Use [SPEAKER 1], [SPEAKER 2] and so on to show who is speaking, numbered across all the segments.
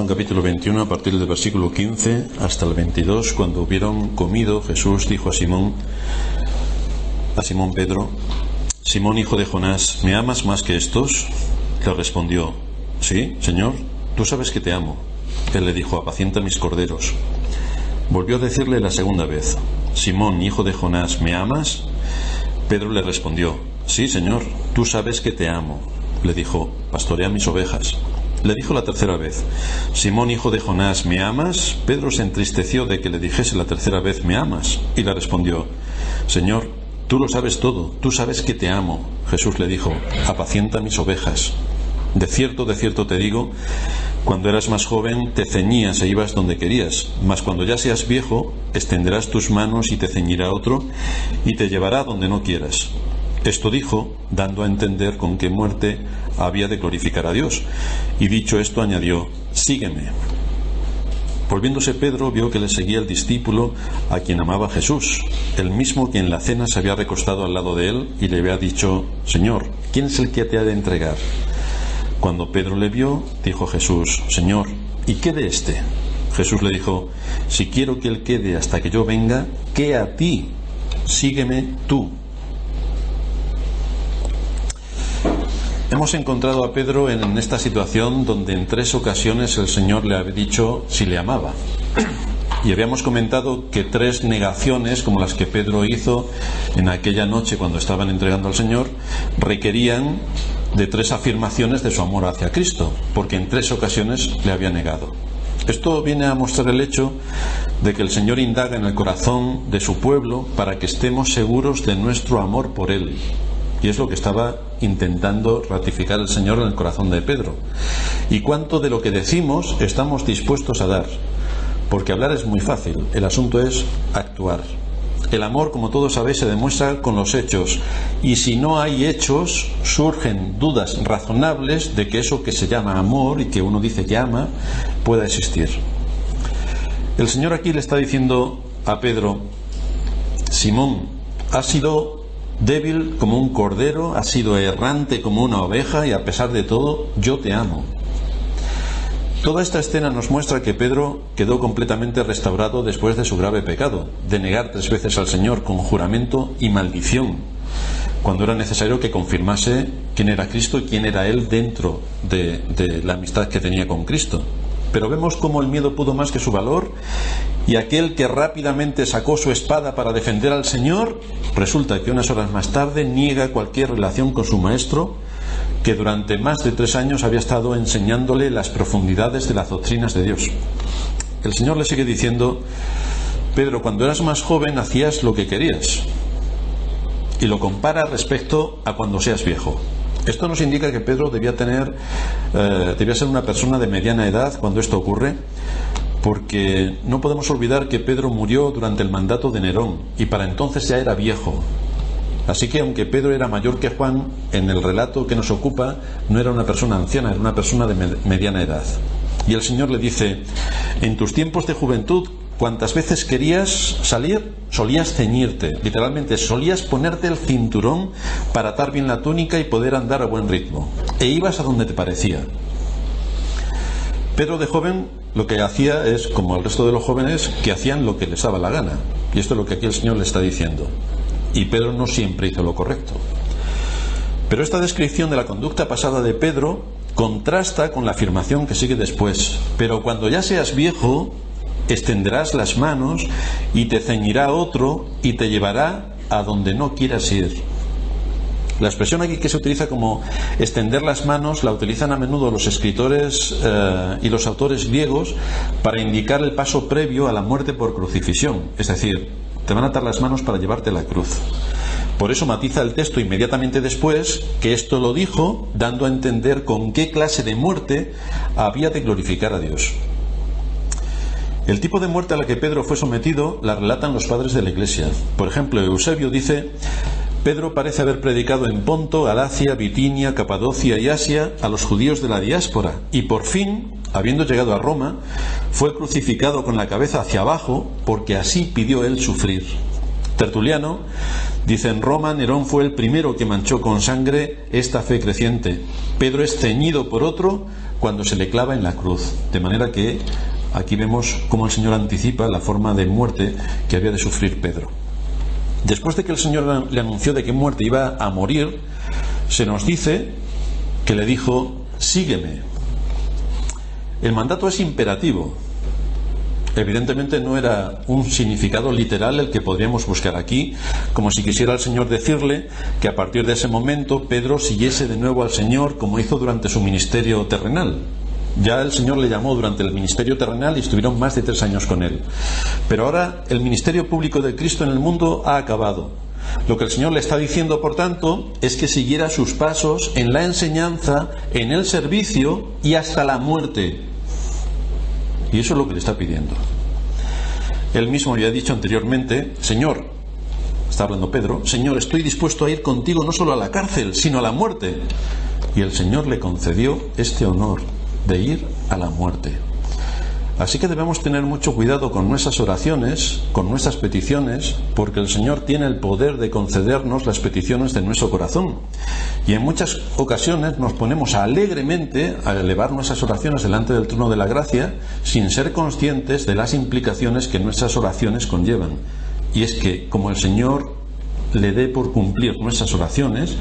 [SPEAKER 1] Juan capítulo 21, a partir del versículo 15 hasta el 22. Cuando hubieron comido, Jesús dijo a Simón Pedro: Simón, hijo de Jonás, ¿me amas más que estos? Le respondió: Sí, Señor, tú sabes que te amo. Él le dijo: apacienta mis corderos. Volvió a decirle la segunda vez: Simón, hijo de Jonás, ¿me amas? Pedro le respondió: Sí, Señor, tú sabes que te amo. Le dijo: pastorea mis ovejas. Le dijo la tercera vez: Simón, hijo de Jonás, ¿me amas? Pedro se entristeció de que le dijese la tercera vez: ¿me amas? Y le respondió: Señor, tú lo sabes todo, tú sabes que te amo. Jesús le dijo: apacienta mis ovejas. De cierto te digo, cuando eras más joven te ceñías e ibas donde querías, mas cuando ya seas viejo extenderás tus manos y te ceñirá otro y te llevará donde no quieras. Esto dijo, dando a entender con qué muerte había de glorificar a Dios. Y dicho esto añadió: sígueme. Volviéndose Pedro, vio que le seguía el discípulo a quien amaba Jesús, el mismo que en la cena se había recostado al lado de él y le había dicho: Señor, ¿quién es el que te ha de entregar? Cuando Pedro le vio, dijo Jesús: Señor, ¿y qué de éste? Jesús le dijo: si quiero que él quede hasta que yo venga, ¿qué a ti? Sígueme tú. Hemos encontrado a Pedro en esta situación donde en 3 ocasiones el Señor le había dicho si le amaba. Y habíamos comentado que 3 negaciones, como las que Pedro hizo en aquella noche cuando estaban entregando al Señor, requerían de 3 afirmaciones de su amor hacia Cristo, porque en 3 ocasiones le había negado. Esto viene a mostrar el hecho de que el Señor indaga en el corazón de su pueblo para que estemos seguros de nuestro amor por Él. Y es lo que estaba intentando ratificar el Señor en el corazón de Pedro. ¿Y cuánto de lo que decimos estamos dispuestos a dar? Porque hablar es muy fácil, el asunto es actuar. El amor, como todos sabéis, se demuestra con los hechos. Y si no hay hechos, surgen dudas razonables de que eso que se llama amor y que uno dice que ama, pueda existir. El Señor aquí le está diciendo a Pedro: Simón, has sido débil como un cordero, has sido errante como una oveja, y a pesar de todo, yo te amo. Toda esta escena nos muestra que Pedro quedó completamente restaurado después de su grave pecado, de negar 3 veces al Señor con juramento y maldición, cuando era necesario que confirmase quién era Cristo y quién era él dentro de la amistad que tenía con Cristo. Pero vemos cómo el miedo pudo más que su valor, y aquel que rápidamente sacó su espada para defender al Señor, resulta que unas horas más tarde niega cualquier relación con su maestro, que durante más de 3 años había estado enseñándole las profundidades de las doctrinas de Dios. El Señor le sigue diciendo: Pedro, cuando eras más joven hacías lo que querías, y lo compara respecto a cuando seas viejo. Esto nos indica que Pedro debía ser una persona de mediana edad cuando esto ocurre, porque no podemos olvidar que Pedro murió durante el mandato de Nerón y para entonces ya era viejo. Así que aunque Pedro era mayor que Juan, en el relato que nos ocupa no era una persona anciana, era una persona de mediana edad. Y el Señor le dice: en tus tiempos de juventud, cuantas veces querías salir, solías ceñirte, literalmente solías ponerte el cinturón para atar bien la túnica y poder andar a buen ritmo, e ibas a donde te parecía. Pedro de joven lo que hacía es, como el resto de los jóvenes, que hacían lo que les daba la gana, y esto es lo que aquí el Señor le está diciendo. Y Pedro no siempre hizo lo correcto. Pero esta descripción de la conducta pasada de Pedro contrasta con la afirmación que sigue después: pero cuando ya seas viejo, extenderás las manos y te ceñirá otro y te llevará a donde no quieras ir. La expresión aquí que se utiliza como extender las manos la utilizan a menudo los escritores y los autores griegos para indicar el paso previo a la muerte por crucifixión, es decir, te van a atar las manos para llevarte a la cruz. Por eso matiza el texto inmediatamente después que esto lo dijo dando a entender con qué clase de muerte había de glorificar a Dios. El tipo de muerte a la que Pedro fue sometido la relatan los padres de la Iglesia. Por ejemplo, Eusebio dice: Pedro parece haber predicado en Ponto, Galacia, Bitinia, Capadocia y Asia a los judíos de la diáspora, y por fin, habiendo llegado a Roma, fue crucificado con la cabeza hacia abajo, porque así pidió él sufrir. Tertuliano dice: en Roma Nerón fue el primero que manchó con sangre esta fe creciente. Pedro es ceñido por otro cuando se le clava en la cruz. De manera que aquí vemos cómo el Señor anticipa la forma de muerte que había de sufrir Pedro. Después de que el Señor le anunció de qué muerte iba a morir, se nos dice que le dijo: sígueme. El mandato es imperativo. Evidentemente no era un significado literal el que podríamos buscar aquí, como si quisiera el Señor decirle que a partir de ese momento Pedro siguiese de nuevo al Señor como hizo durante su ministerio terrenal. Ya el Señor le llamó durante el ministerio terrenal y estuvieron más de 3 años con él. Pero ahora el ministerio público de Cristo en el mundo ha acabado. Lo que el Señor le está diciendo, por tanto, es que siguiera sus pasos en la enseñanza, en el servicio y hasta la muerte. Y eso es lo que le está pidiendo. Él mismo había dicho anteriormente: Señor, está hablando Pedro, Señor, estoy dispuesto a ir contigo no solo a la cárcel, sino a la muerte. Y el Señor le concedió este honor de ir a la muerte. Así que debemos tener mucho cuidado con nuestras oraciones, con nuestras peticiones, porque el Señor tiene el poder de concedernos las peticiones de nuestro corazón. Y en muchas ocasiones nos ponemos alegremente a elevar nuestras oraciones delante del trono de la gracia, sin ser conscientes de las implicaciones que nuestras oraciones conllevan. Y es que, como el Señor le dé por cumplir nuestras oraciones,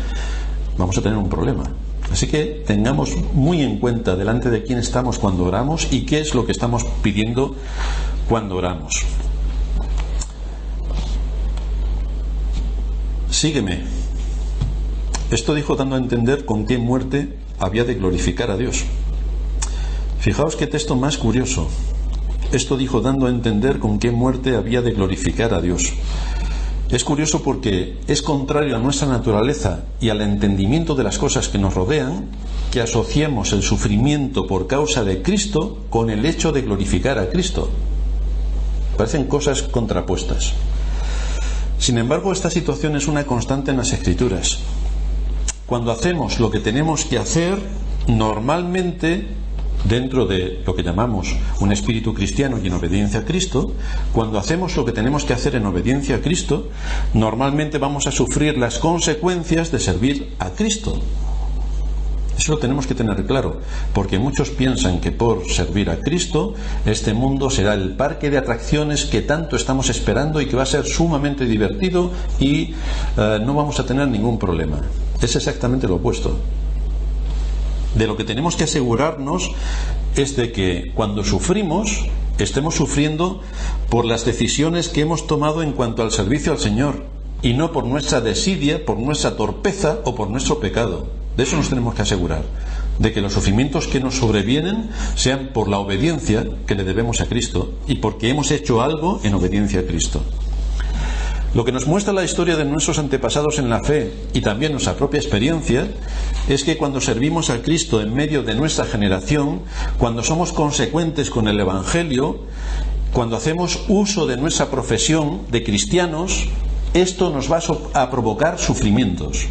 [SPEAKER 1] vamos a tener un problema. Así que tengamos muy en cuenta delante de quién estamos cuando oramos y qué es lo que estamos pidiendo cuando oramos. Sígueme. Esto dijo dando a entender con qué muerte había de glorificar a Dios. Fijaos qué texto más curioso. Esto dijo dando a entender con qué muerte había de glorificar a Dios. Es curioso porque es contrario a nuestra naturaleza y al entendimiento de las cosas que nos rodean que asociemos el sufrimiento por causa de Cristo con el hecho de glorificar a Cristo. Parecen cosas contrapuestas. Sin embargo, esta situación es una constante en las Escrituras. Cuando hacemos lo que tenemos que hacer, normalmente, dentro de lo que llamamos un espíritu cristiano y en obediencia a Cristo, cuando hacemos lo que tenemos que hacer en obediencia a Cristo, normalmente vamos a sufrir las consecuencias de servir a Cristo. Eso lo tenemos que tener claro, porque muchos piensan que por servir a Cristo, este mundo será el parque de atracciones que tanto estamos esperando y que va a ser sumamente divertido y no vamos a tener ningún problema. Es exactamente lo opuesto. De lo que tenemos que asegurarnos es de que cuando sufrimos, estemos sufriendo por las decisiones que hemos tomado en cuanto al servicio al Señor, y no por nuestra desidia, por nuestra torpeza o por nuestro pecado. De eso nos tenemos que asegurar, de que los sufrimientos que nos sobrevienen sean por la obediencia que le debemos a Cristo y porque hemos hecho algo en obediencia a Cristo. Lo que nos muestra la historia de nuestros antepasados en la fe y también nuestra propia experiencia es que cuando servimos a Cristo en medio de nuestra generación, cuando somos consecuentes con el Evangelio, cuando hacemos uso de nuestra profesión de cristianos, esto nos va a provocar sufrimientos.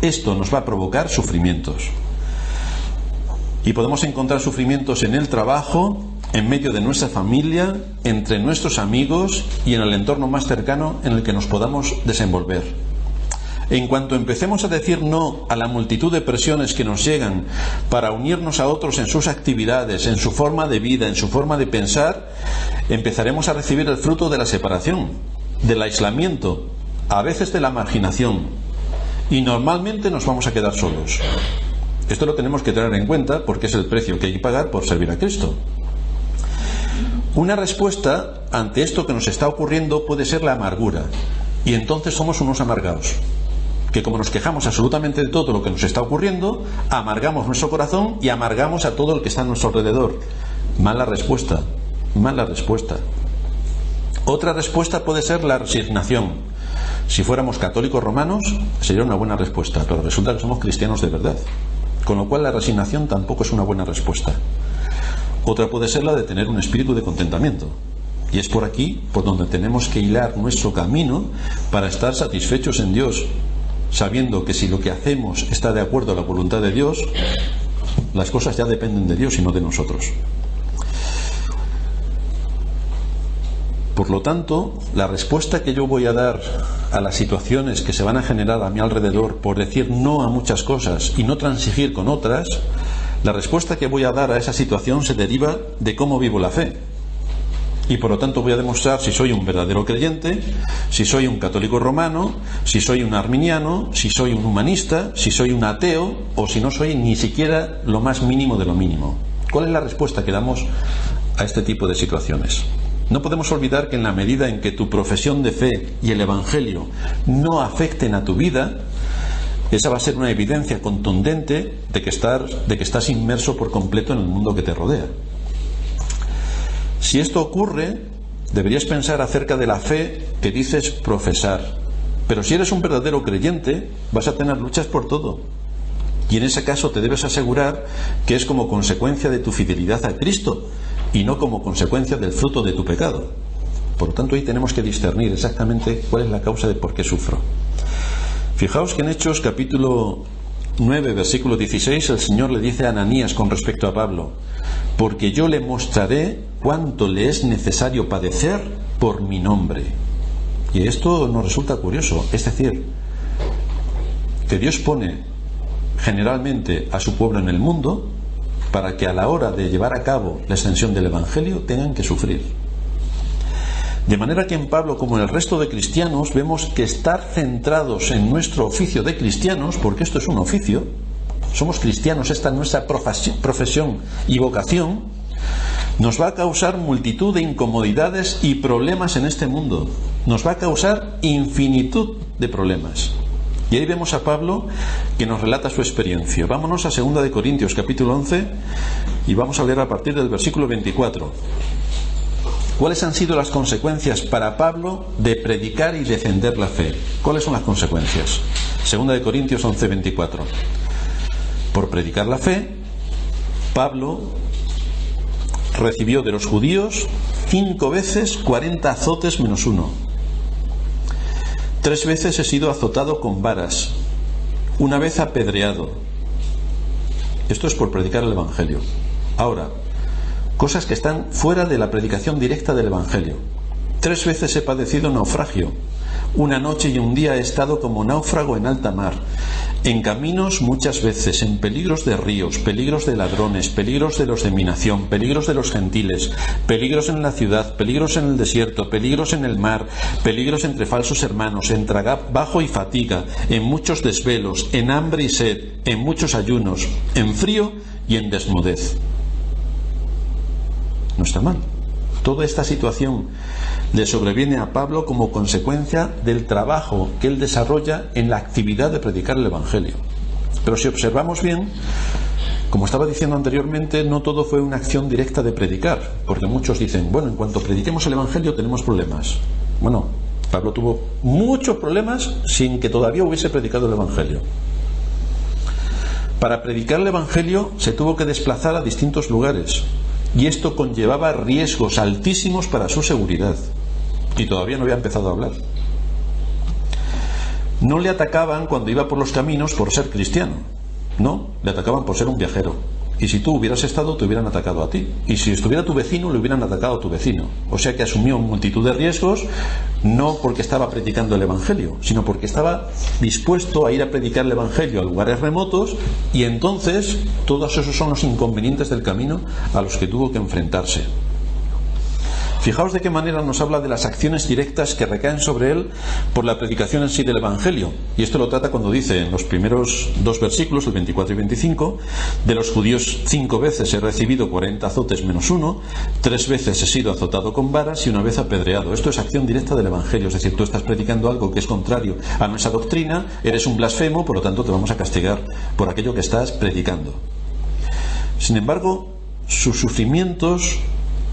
[SPEAKER 1] Esto nos va a provocar sufrimientos. Y podemos encontrar sufrimientos en el trabajo, en medio de nuestra familia, entre nuestros amigos y en el entorno más cercano en el que nos podamos desenvolver. En cuanto empecemos a decir no a la multitud de presiones que nos llegan para unirnos a otros en sus actividades, en su forma de vida, en su forma de pensar, empezaremos a recibir el fruto de la separación, del aislamiento, a veces de la marginación, y normalmente nos vamos a quedar solos. Esto lo tenemos que tener en cuenta porque es el precio que hay que pagar por servir a Cristo. Una respuesta ante esto que nos está ocurriendo puede ser la amargura, y entonces somos unos amargados, que como nos quejamos absolutamente de todo lo que nos está ocurriendo, amargamos nuestro corazón y amargamos a todo el que está a nuestro alrededor. Mala respuesta, mala respuesta. Otra respuesta puede ser la resignación. Si fuéramos católicos romanos sería una buena respuesta, pero resulta que somos cristianos de verdad, con lo cual la resignación tampoco es una buena respuesta. Otra puede ser la de tener un espíritu de contentamiento, y es por aquí por donde tenemos que hilar nuestro camino para estar satisfechos en Dios, sabiendo que si lo que hacemos está de acuerdo a la voluntad de Dios, las cosas ya dependen de Dios y no de nosotros. Por lo tanto, la respuesta que yo voy a dar a las situaciones que se van a generar a mi alrededor por decir no a muchas cosas y no transigir con otras, la respuesta que voy a dar a esa situación se deriva de cómo vivo la fe. Y por lo tanto voy a demostrar si soy un verdadero creyente, si soy un católico romano, si soy un arminiano, si soy un humanista, si soy un ateo o si no soy ni siquiera lo más mínimo de lo mínimo. ¿Cuál es la respuesta que damos a este tipo de situaciones? No podemos olvidar que en la medida en que tu profesión de fe y el Evangelio no afecten a tu vida, esa va a ser una evidencia contundente de que estás inmerso por completo en el mundo que te rodea. Si esto ocurre, deberías pensar acerca de la fe que dices profesar. Pero si eres un verdadero creyente, vas a tener luchas por todo. Y en ese caso te debes asegurar que es como consecuencia de tu fidelidad a Cristo y no como consecuencia del fruto de tu pecado. Por lo tanto, ahí tenemos que discernir exactamente cuál es la causa de por qué sufro. Fijaos que en Hechos capítulo 9, versículo 16, el Señor le dice a Ananías con respecto a Pablo: porque yo le mostraré cuánto le es necesario padecer por mi nombre. Y esto nos resulta curioso, es decir, que Dios pone generalmente a su pueblo en el mundo para que a la hora de llevar a cabo la extensión del Evangelio tengan que sufrir. De manera que en Pablo, como en el resto de cristianos, vemos que estar centrados en nuestro oficio de cristianos, porque esto es un oficio, somos cristianos, esta es nuestra profesión y vocación, nos va a causar multitud de incomodidades y problemas en este mundo. Nos va a causar infinitud de problemas. Y ahí vemos a Pablo que nos relata su experiencia. Vámonos a 2 de Corintios capítulo 11 y vamos a leer a partir del versículo 24. ¿Cuáles han sido las consecuencias para Pablo de predicar y defender la fe? ¿Cuáles son las consecuencias? 2 de Corintios 11, 24. Por predicar la fe, Pablo recibió de los judíos 5 veces 40 azotes menos 1. 3 veces he sido azotado con varas, 1 vez apedreado. Esto es por predicar el Evangelio. Ahora, cosas que están fuera de la predicación directa del Evangelio. 3 veces he padecido naufragio. 1 noche y 1 día he estado como náufrago en alta mar, en caminos muchas veces, en peligros de ríos, peligros de ladrones, peligros de los de mi nación, peligros de los gentiles, peligros en la ciudad, peligros en el desierto, peligros en el mar, peligros entre falsos hermanos, en trabajo y fatiga, en muchos desvelos, en hambre y sed, en muchos ayunos, en frío y en desnudez. No está mal. Toda esta situación le sobreviene a Pablo como consecuencia del trabajo que él desarrolla en la actividad de predicar el Evangelio. Pero si observamos bien, como estaba diciendo anteriormente, no todo fue una acción directa de predicar, porque muchos dicen, bueno, en cuanto prediquemos el Evangelio tenemos problemas. Bueno, Pablo tuvo muchos problemas sin que todavía hubiese predicado el Evangelio. Para predicar el Evangelio se tuvo que desplazar a distintos lugares. Y esto conllevaba riesgos altísimos para su seguridad. Y todavía no había empezado a hablar. No le atacaban cuando iba por los caminos por ser cristiano. No, le atacaban por ser un viajero. Y si tú hubieras estado, te hubieran atacado a ti. Y si estuviera tu vecino, le hubieran atacado a tu vecino. O sea que asumió multitud de riesgos, no porque estaba predicando el Evangelio, sino porque estaba dispuesto a ir a predicar el Evangelio a lugares remotos, y entonces todos esos son los inconvenientes del camino a los que tuvo que enfrentarse. Fijaos de qué manera nos habla de las acciones directas que recaen sobre él por la predicación en sí del Evangelio. Y esto lo trata cuando dice en los primeros 2 versículos, el 24 y 25, de los judíos 5 veces he recibido 40 azotes menos 1, 3 veces he sido azotado con varas y 1 vez apedreado. Esto es acción directa del Evangelio, es decir, tú estás predicando algo que es contrario a nuestra doctrina, eres un blasfemo, por lo tanto te vamos a castigar por aquello que estás predicando. Sin embargo,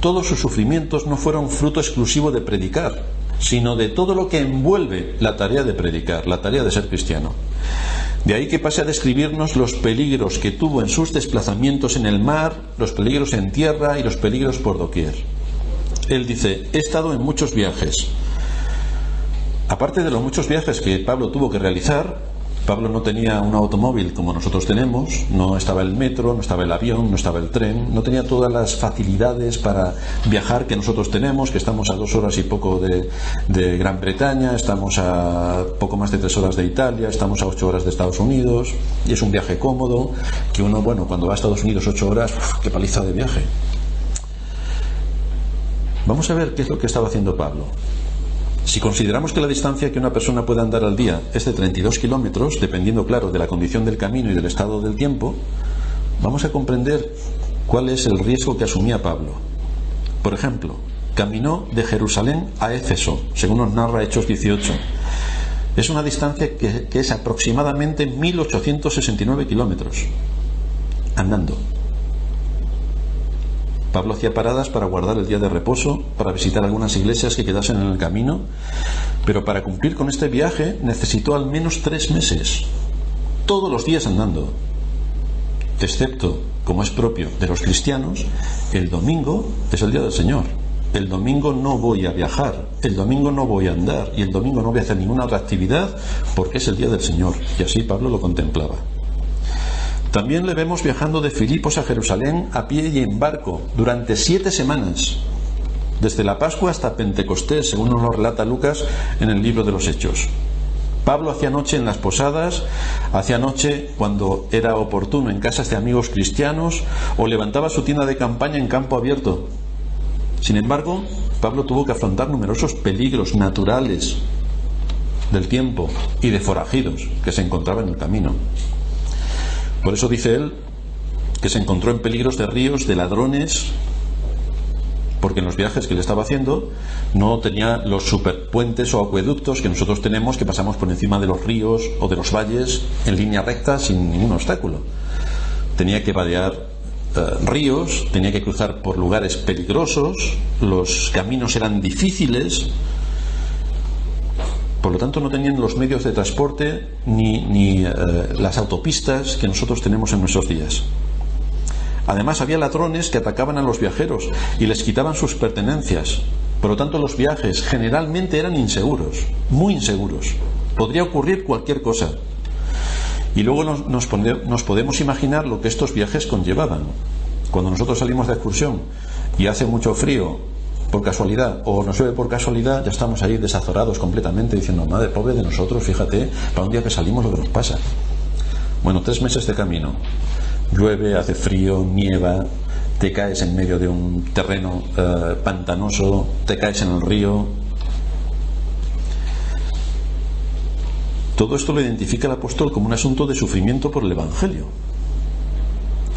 [SPEAKER 1] todos sus sufrimientos no fueron fruto exclusivo de predicar, sino de todo lo que envuelve la tarea de predicar, la tarea de ser cristiano. De ahí que pase a describirnos los peligros que tuvo en sus desplazamientos en el mar, los peligros en tierra y los peligros por doquier. Él dice, he estado en muchos viajes. Aparte de los muchos viajes que Pablo tuvo que realizar, Pablo no tenía un automóvil como nosotros tenemos, no estaba el metro, no estaba el avión, no estaba el tren, no tenía todas las facilidades para viajar que nosotros tenemos, que estamos a 2 horas y poco de Gran Bretaña, estamos a poco más de 3 horas de Italia, estamos a 8 horas de Estados Unidos, y es un viaje cómodo, que uno, bueno, cuando va a Estados Unidos 8 horas, qué paliza de viaje. Vamos a ver qué es lo que estaba haciendo Pablo. Si consideramos que la distancia que una persona puede andar al día es de 32 kilómetros, dependiendo, claro, de la condición del camino y del estado del tiempo, vamos a comprender cuál es el riesgo que asumía Pablo. Por ejemplo, caminó de Jerusalén a Éfeso, según nos narra Hechos 18. Es una distancia que es aproximadamente 1869 kilómetros, andando. Pablo hacía paradas para guardar el día de reposo, para visitar algunas iglesias que quedasen en el camino, pero para cumplir con este viaje necesitó al menos 3 meses, todos los días andando, excepto, como es propio de los cristianos, el domingo es el día del Señor. El domingo no voy a viajar, el domingo no voy a andar y el domingo no voy a hacer ninguna otra actividad porque es el día del Señor, y así Pablo lo contemplaba. También le vemos viajando de Filipos a Jerusalén a pie y en barco durante 7 semanas, desde la Pascua hasta Pentecostés, según nos lo relata Lucas en el libro de los Hechos. Pablo hacía noche en las posadas, hacía noche cuando era oportuno en casas de amigos cristianos o levantaba su tienda de campaña en campo abierto. Sin embargo, Pablo tuvo que afrontar numerosos peligros naturales del tiempo y de forajidos que se encontraban en el camino. Por eso dice él que se encontró en peligros de ríos, de ladrones, porque en los viajes que él estaba haciendo no tenía los superpuentes o acueductos que nosotros tenemos, que pasamos por encima de los ríos o de los valles en línea recta sin ningún obstáculo. Tenía que vadear ríos, tenía que cruzar por lugares peligrosos, los caminos eran difíciles. Por lo tanto, no tenían los medios de transporte ni las autopistas que nosotros tenemos en nuestros días. Además, había ladrones que atacaban a los viajeros y les quitaban sus pertenencias. Por lo tanto, los viajes generalmente eran inseguros, muy inseguros. Podría ocurrir cualquier cosa. Y luego nos podemos imaginar lo que estos viajes conllevaban. Cuando nosotros salimos de excursión y hace mucho frío, por casualidad, o nos llueve por casualidad, ya estamos ahí desazorados completamente diciendo, madre, pobre de nosotros, fíjate, para un día que salimos lo que nos pasa. Bueno, 3 meses de camino, llueve, hace frío, nieva, te caes en medio de un terreno pantanoso, te caes en el río. Todo esto lo identifica el apóstol como un asunto de sufrimiento por el Evangelio.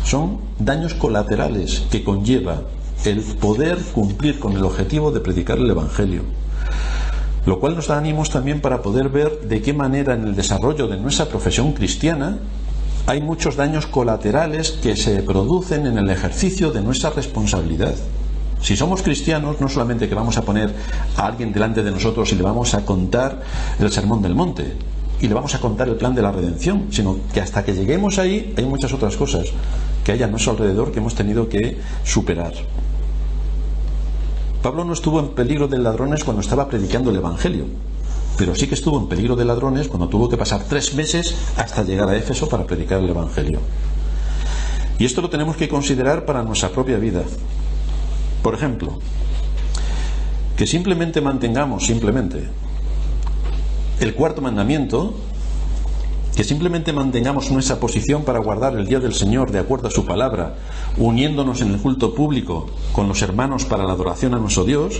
[SPEAKER 1] Son daños colaterales que conlleva el poder cumplir con el objetivo de predicar el Evangelio, lo cual nos da ánimos también para poder ver de qué manera en el desarrollo de nuestra profesión cristiana hay muchos daños colaterales que se producen en el ejercicio de nuestra responsabilidad. Si somos cristianos, no solamente que vamos a poner a alguien delante de nosotros y le vamos a contar el sermón del monte y le vamos a contar el plan de la redención, sino que hasta que lleguemos ahí hay muchas otras cosas que hay a nuestro alrededor que hemos tenido que superar. Pablo no estuvo en peligro de ladrones cuando estaba predicando el Evangelio, pero sí que estuvo en peligro de ladrones cuando tuvo que pasar 3 meses hasta llegar a Éfeso para predicar el Evangelio. Y esto lo tenemos que considerar para nuestra propia vida. Por ejemplo, que simplemente mantengamos el 4.º mandamiento, que simplemente mantengamos nuestra posición para guardar el día del Señor de acuerdo a su palabra, uniéndonos en el culto público con los hermanos para la adoración a nuestro Dios,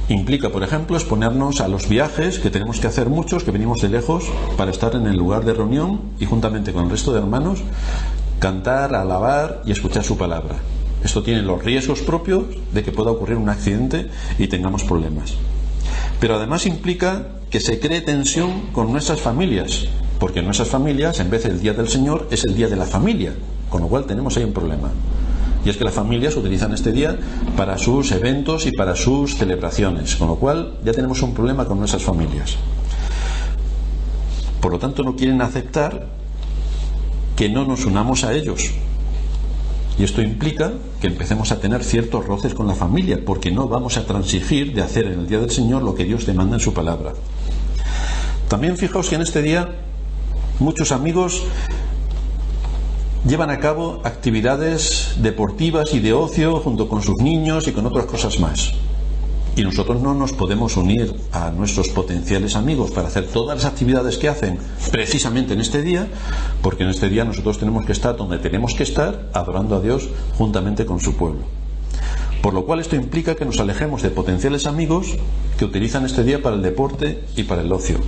[SPEAKER 1] implica, por ejemplo, exponernos a los viajes que tenemos que hacer muchos, que venimos de lejos, para estar en el lugar de reunión y juntamente con el resto de hermanos cantar, alabar y escuchar su palabra. Esto tiene los riesgos propios de que pueda ocurrir un accidente y tengamos problemas. Pero además implica que se cree tensión con nuestras familias, porque en nuestras familias, en vez del día del Señor, es el día de la familia, con lo cual tenemos ahí un problema. Y es que las familias utilizan este día para sus eventos y para sus celebraciones, con lo cual ya tenemos un problema con nuestras familias. Por lo tanto, no quieren aceptar que no nos unamos a ellos. Y esto implica que empecemos a tener ciertos roces con la familia, porque no vamos a transigir de hacer en el día del Señor lo que Dios demanda en su palabra. También fijaos que en este día Muchos amigos llevan a cabo actividades deportivas y de ocio junto con sus niños y con otras cosas más. Y nosotros no nos podemos unir a nuestros potenciales amigos para hacer todas las actividades que hacen precisamente en este día, porque en este día nosotros tenemos que estar donde tenemos que estar, adorando a Dios juntamente con su pueblo. Por lo cual esto implica que nos alejemos de potenciales amigos que utilizan este día para el deporte y para el ocio.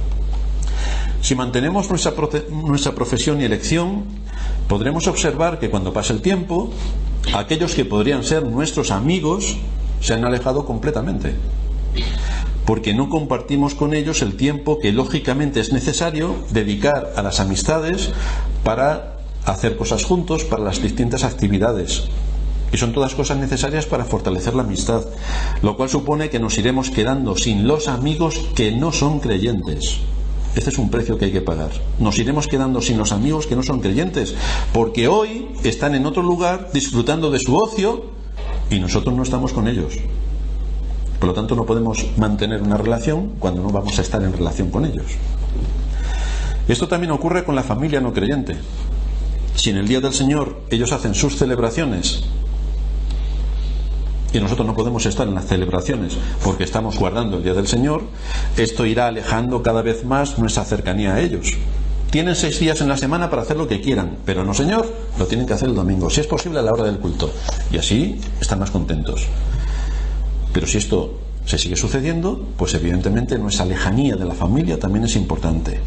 [SPEAKER 1] Si mantenemos nuestra profesión y elección, podremos observar que cuando pase el tiempo, aquellos que podrían ser nuestros amigos se han alejado completamente, porque no compartimos con ellos el tiempo que lógicamente es necesario dedicar a las amistades para hacer cosas juntos, para las distintas actividades. Y son todas cosas necesarias para fortalecer la amistad, lo cual supone que nos iremos quedando sin los amigos que no son creyentes. Este es un precio que hay que pagar. Nos iremos quedando sin los amigos que no son creyentes, porque hoy están en otro lugar disfrutando de su ocio y nosotros no estamos con ellos. Por lo tanto, no podemos mantener una relación cuando no vamos a estar en relación con ellos. Esto también ocurre con la familia no creyente. Si en el día del Señor ellos hacen sus celebraciones y nosotros no podemos estar en las celebraciones porque estamos guardando el día del Señor, esto irá alejando cada vez más nuestra cercanía a ellos. Tienen 6 días en la semana para hacer lo que quieran, pero no, Señor, lo tienen que hacer el domingo, si es posible a la hora del culto, y así están más contentos. Pero si esto se sigue sucediendo, pues evidentemente nuestra lejanía de la familia también es importante.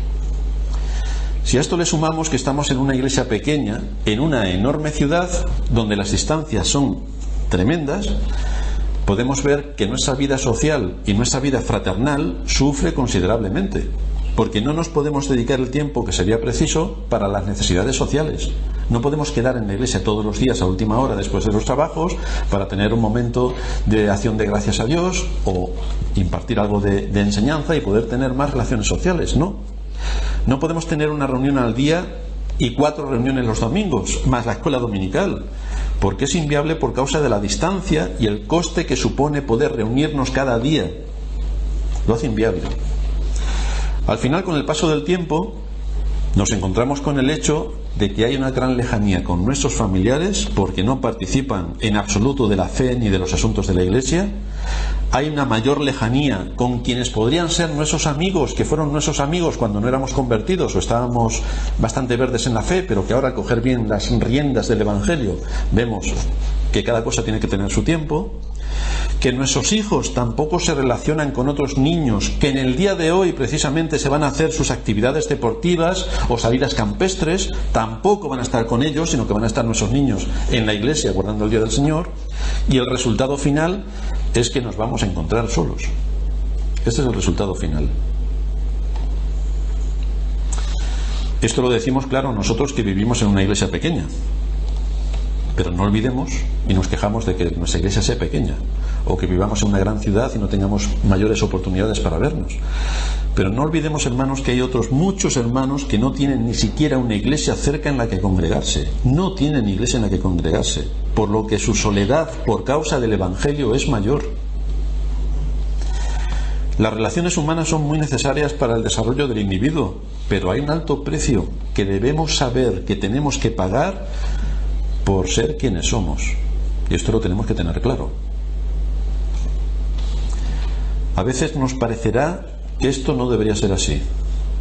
[SPEAKER 1] Si a esto le sumamos que estamos en una iglesia pequeña, en una enorme ciudad, donde las distancias son tremendas, podemos ver que nuestra vida social y nuestra vida fraternal sufre considerablemente, porque no nos podemos dedicar el tiempo que sería preciso para las necesidades sociales. No podemos quedar en la iglesia todos los días a última hora después de los trabajos para tener un momento de acción de gracias a Dios o impartir algo de enseñanza y poder tener más relaciones sociales. No podemos tener una reunión al día y 4 reuniones los domingos, más la escuela dominical, porque es inviable por causa de la distancia y el coste que supone poder reunirnos cada día. Lo hace inviable. Al final, con el paso del tiempo, nos encontramos con el hecho de que hay una gran lejanía con nuestros familiares porque no participan en absoluto de la fe ni de los asuntos de la iglesia. Hay una mayor lejanía con quienes podrían ser nuestros amigos, que fueron nuestros amigos cuando no éramos convertidos o estábamos bastante verdes en la fe, pero que ahora, al coger bien las riendas del Evangelio, vemos que cada cosa tiene que tener su tiempo. Que nuestros hijos tampoco se relacionan con otros niños que en el día de hoy precisamente se van a hacer sus actividades deportivas o salidas campestres, tampoco van a estar con ellos, sino que van a estar nuestros niños en la iglesia guardando el día del Señor, y el resultado final es que nos vamos a encontrar solos. Este es el resultado final. Esto lo decimos, claro, nosotros que vivimos en una iglesia pequeña. Pero no olvidemos y nos quejamos de que nuestra iglesia sea pequeña o que vivamos en una gran ciudad y no tengamos mayores oportunidades para vernos. Pero no olvidemos, hermanos, que hay otros muchos hermanos que no tienen ni siquiera una iglesia cerca en la que congregarse. No tienen iglesia en la que congregarse, por lo que su soledad por causa del Evangelio es mayor. Las relaciones humanas son muy necesarias para el desarrollo del individuo, pero hay un alto precio que debemos saber que tenemos que pagar por ser quienes somos, y esto lo tenemos que tener claro. A veces nos parecerá que esto no debería ser así.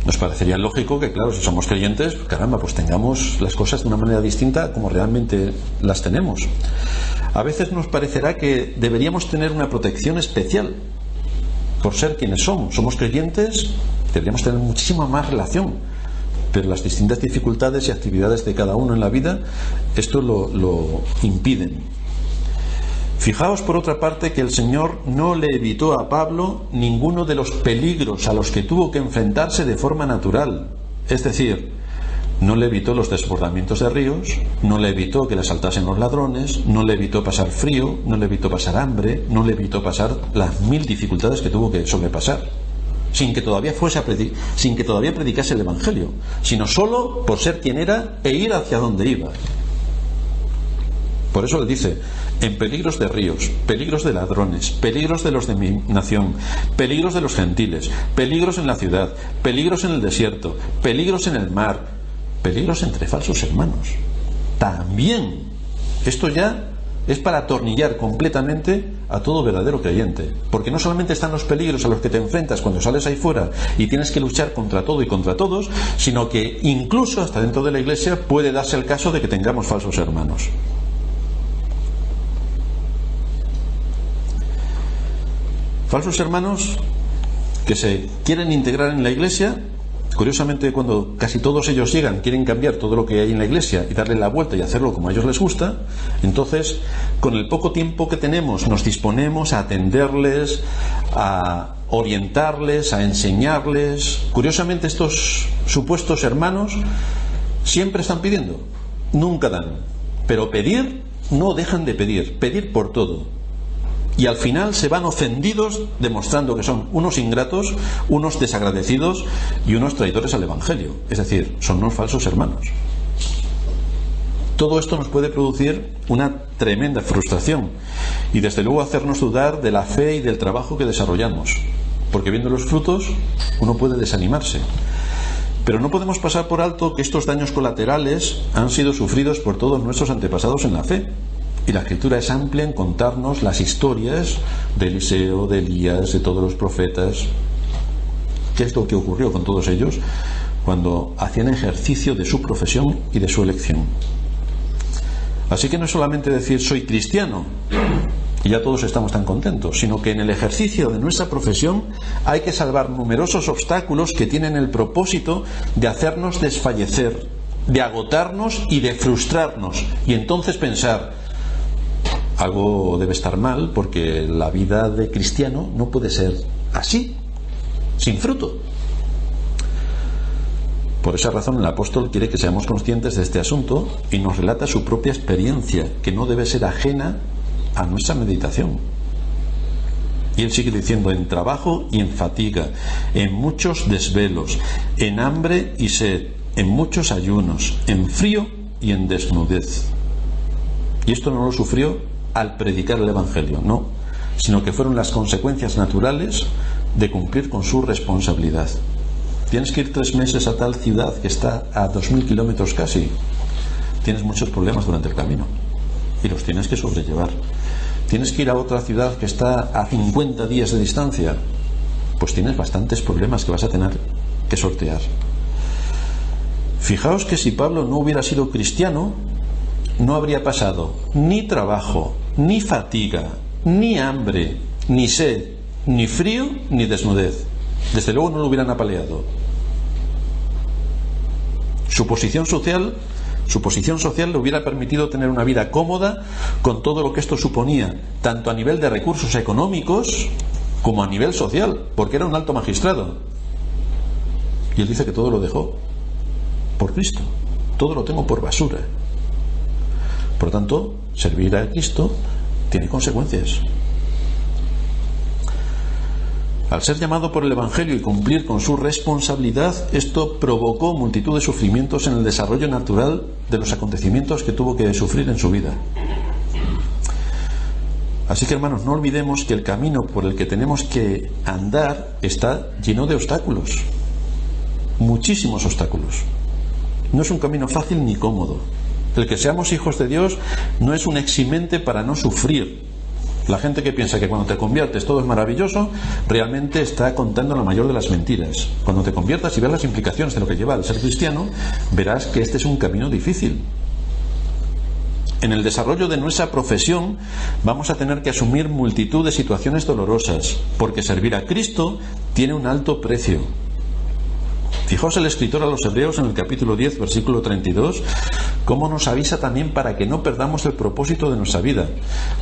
[SPEAKER 1] Nos parecería lógico que, claro, si somos creyentes, caramba, pues tengamos las cosas de una manera distinta como realmente las tenemos. A veces nos parecerá que deberíamos tener una protección especial por ser quienes somos. Somos creyentes, deberíamos tener muchísima más relación. Pero las distintas dificultades y actividades de cada uno en la vida esto lo impiden. Fijaos, por otra parte, que el Señor no le evitó a Pablo ninguno de los peligros a los que tuvo que enfrentarse de forma natural. Es decir, no le evitó los desbordamientos de ríos, no le evitó que le asaltasen los ladrones, no le evitó pasar frío, no le evitó pasar hambre, no le evitó pasar las 1000 dificultades que tuvo que sobrepasar. Sin que todavía predicase el Evangelio, sino solo por ser quien era e ir hacia donde iba. Por eso le dice, en peligros de ríos, peligros de ladrones, peligros de los de mi nación, peligros de los gentiles, peligros en la ciudad, peligros en el desierto, peligros en el mar, peligros entre falsos hermanos. También, esto ya es para atornillar completamente a todo verdadero creyente, porque no solamente están los peligros a los que te enfrentas cuando sales ahí fuera y tienes que luchar contra todo y contra todos, sino que incluso hasta dentro de la iglesia puede darse el caso de que tengamos falsos hermanos. Falsos hermanos que se quieren integrar en la iglesia. Curiosamente, cuando casi todos ellos llegan, quieren cambiar todo lo que hay en la iglesia y darle la vuelta y hacerlo como a ellos les gusta. Entonces, con el poco tiempo que tenemos, nos disponemos a atenderles, a orientarles, a enseñarles. Curiosamente, estos supuestos hermanos siempre están pidiendo, nunca dan. Pero pedir, no dejan de pedir por todo. Y al final se van ofendidos, demostrando que son unos ingratos, unos desagradecidos y unos traidores al Evangelio. Es decir, son unos falsos hermanos. Todo esto nos puede producir una tremenda frustración y desde luego hacernos dudar de la fe y del trabajo que desarrollamos. Porque viendo los frutos uno puede desanimarse. Pero no podemos pasar por alto que estos daños colaterales han sido sufridos por todos nuestros antepasados en la fe. Y la Escritura es amplia en contarnos las historias de Eliseo, de Elías, de todos los profetas. ¿Qué es lo que ocurrió con todos ellos cuando hacían ejercicio de su profesión y de su elección? Así que no es solamente decir soy cristiano y ya todos estamos tan contentos, sino que en el ejercicio de nuestra profesión hay que salvar numerosos obstáculos que tienen el propósito de hacernos desfallecer, de agotarnos y de frustrarnos, y entonces pensar, algo debe estar mal, porque la vida de cristiano no puede ser así, sin fruto. Por esa razón el apóstol quiere que seamos conscientes de este asunto y nos relata su propia experiencia, que no debe ser ajena a nuestra meditación. Y él sigue diciendo, en trabajo y en fatiga, en muchos desvelos, en hambre y sed, en muchos ayunos, en frío y en desnudez. Y esto no lo sufrió al predicar el Evangelio, no, sino que fueron las consecuencias naturales de cumplir con su responsabilidad. Tienes que ir 3 meses a tal ciudad que está a 2000 kilómetros casi. Tienes muchos problemas durante el camino y los tienes que sobrellevar. Tienes que ir a otra ciudad que está a 50 días de distancia, pues tienes bastantes problemas que vas a tener que sortear. Fijaos que si Pablo no hubiera sido cristiano, no habría pasado ni trabajo, ni fatiga, ni hambre, ni sed, ni frío, ni desnudez. Desde luego no lo hubieran apaleado. Su posición social le hubiera permitido tener una vida cómoda con todo lo que esto suponía, tanto a nivel de recursos económicos como a nivel social, porque era un alto magistrado. Y él dice que todo lo dejó por Cristo. Todo lo tengo por basura. Por lo tanto, servir a Cristo tiene consecuencias. Al ser llamado por el Evangelio y cumplir con su responsabilidad, esto provocó multitud de sufrimientos en el desarrollo natural de los acontecimientos que tuvo que sufrir en su vida. Así que, hermanos, no olvidemos que el camino por el que tenemos que andar está lleno de obstáculos, muchísimos obstáculos. No es un camino fácil ni cómodo. El que seamos hijos de Dios no es un eximente para no sufrir. La gente que piensa que cuando te conviertes todo es maravilloso, realmente está contando la mayor de las mentiras. Cuando te conviertas y veas las implicaciones de lo que lleva al ser cristiano, verás que este es un camino difícil. En el desarrollo de nuestra profesión vamos a tener que asumir multitud de situaciones dolorosas, porque servir a Cristo tiene un alto precio. Fijaos el escritor a los Hebreos en el capítulo 10, versículo 32, cómo nos avisa también para que no perdamos el propósito de nuestra vida.